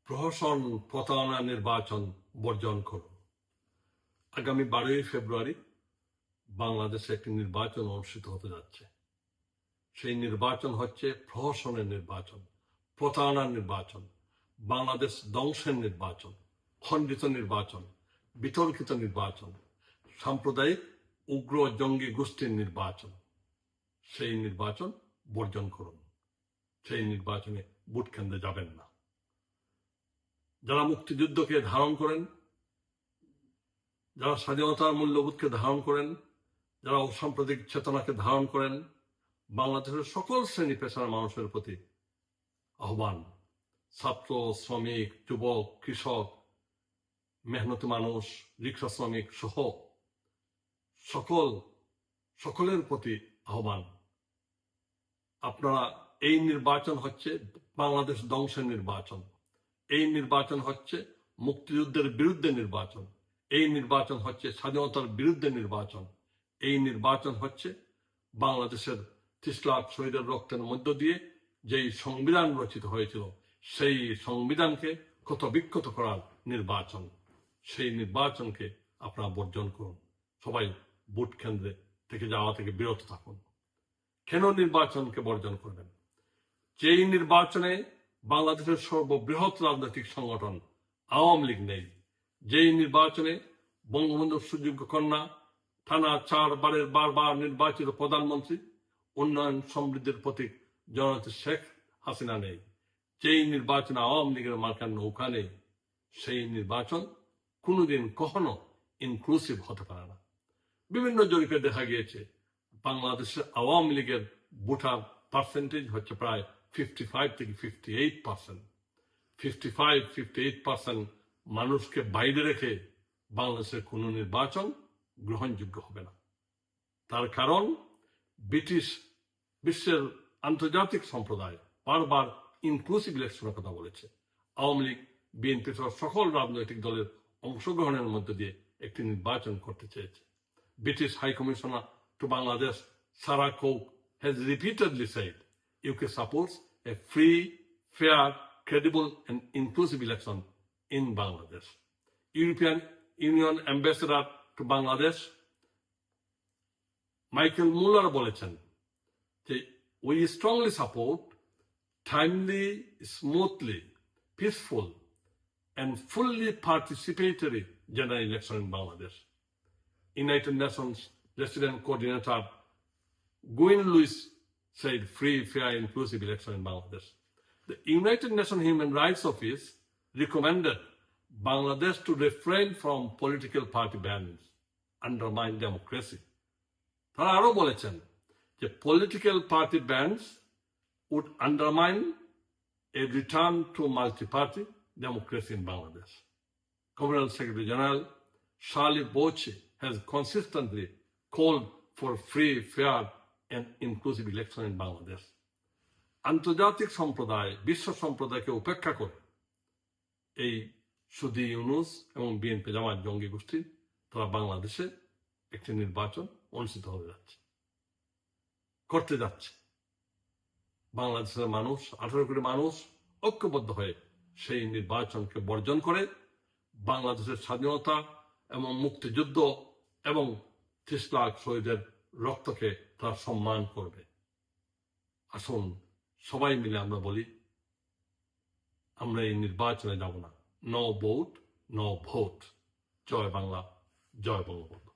প্রহসন প্রতারণা নির্বাচন বর্জন করুন। আগামী 12ই ফেব্রুয়ারি বাংলাদেশে একটি নির্বাচন অনুষ্ঠিত হতে যাচ্ছে। সেই নির্বাচন হচ্ছে প্রহসনের নির্বাচন, প্রতারণার নির্বাচন, বাংলাদেশ ধ্বংসের নির্বাচন, খণ্ডিত নির্বাচন, বিতর্কিত নির্বাচন, সাম্প্রদায়িক উগ্র জঙ্গি গোষ্ঠীর নির্বাচন। সেই নির্বাচন বর্জন করুন। সেই নির্বাচনে ভোট কেন্দ্রে যাবেন না। যারা মুক্তিযুদ্ধকে ধারণ করেন, যারা স্বাধীনতার মূল্যবোধকে ধারণ করেন, যারা অসাম্প্রদায়িক চেতনাকে ধারণ করেন, বাংলাদেশের সকল শ্রেণী পেশার মানুষের প্রতি আহ্বান। ছাত্র, শ্রমিক, যুবক, কৃষক, মেহনতি মানুষ, রিক্সা শ্রমিক সহ সকলের প্রতি আহ্বান। আপনারা এই নির্বাচন হচ্ছে বাংলাদেশ ধ্বংসের নির্বাচন। এই নির্বাচন হচ্ছে মুক্তিযুদ্ধের বিরুদ্ধে নির্বাচন। এই নির্বাচন হচ্ছে স্বাধীনতার বিরুদ্ধে নির্বাচন। এই নির্বাচন হচ্ছে বাংলাদেশের 30 লাখ শহীদের রক্তের মধ্য দিয়ে যেই সংবিধান রচিত হয়েছিল, সেই সংবিধানকে ক্ষতবিক্ষত করার নির্বাচন। সেই নির্বাচনকে আপনারা বর্জন করুন। সবাই ভোট কেন্দ্রে থেকে যাওয়া থেকে বিরত থাকুন। কেন নির্বাচনকে বর্জন করবেন? যেই নির্বাচনে বাংলাদেশের সর্ববৃহৎ রাজনৈতিক সংগঠন আওয়ামী লীগ নেই, যেই নির্বাচনে বঙ্গবন্ধুর সুযোগ্য কন্যা, টানা 4 বারের বারবার নির্বাচিত প্রধানমন্ত্রী, উন্নয়ন সমৃদ্ধির প্রতীক জননেত্রী শেখ হাসিনা নেই, যেই নির্বাচনে আওয়ামী লীগের মার্কার নৌকা নেই, সেই নির্বাচন কোনোদিন কখনো ইনক্লুসিভ হতে পারে না। বিভিন্ন জরিপে দেখা গিয়েছে বাংলাদেশের আওয়ামী লীগের ভোটার পার্সেন্টেজ হচ্ছে প্রায় 55 থেকে 58%। 55-58% মানুষকে বাইরে রেখে বাংলাদেশের কোনো নির্বাচন গ্রহণযোগ্য হবে না। তার কারণ বিশ্বের আন্তর্জাতিক সম্প্রদায় বারবার ইনক্লুসিভ ইলেকশনের কথা বলেছে। আওয়ামী লীগ, বিএনপি সহ সকল রাজনৈতিক দলের অংশগ্রহণের মধ্য দিয়ে একটি নির্বাচন করতে চেয়েছে। British High Commissioner to Bangladesh, Sarah Coke, has repeatedly said UK supports a free, fair, credible and inclusive election in Bangladesh. European Union Ambassador to Bangladesh, Michael Muller বলেছেন যে we strongly support timely, smoothly, peaceful and fully participatory general election in Bangladesh. United Nations Resident Coordinator Gwyn Lewis said free, fair, inclusive election in Bangladesh. The United Nations Human Rights Office recommended Bangladesh to refrain from political party bans, undermine democracy. তারা আরো বলেছেন যে political party bans would undermine a return to multi-party democracy in Bangladesh. Communal Secretary General Charlie Boche has consistently called for free, fair and inclusive election in Bangladesh. আন্তর্জাতিক সম্প্রদায়, বিশ্ব সম্প্রদায়কে উপেক্ষা করে এই সুদি ইউনুস এবং বিএনপি জামায়াত জঙ্গি গোষ্ঠী তারা বাংলাদেশে একটি নির্বাচন অনুষ্ঠিত করতে যাচ্ছে। বাংলাদেশের মানুষ, 18 কোটি মানুষ ঐক্যবদ্ধ হয়ে সেই নির্বাচনকে বর্জন করে বাংলাদেশের স্বাধীনতা এবং মুক্তিযুদ্ধ এবং 30 লাখ শহীদের রক্তকে তারা সম্মান করবে। আসুন সবাই মিলে আমরা বলি, আমরা এই নির্বাচনে যাব না। No vote, no vote. Joy Bangla, Joy Bangabandhu.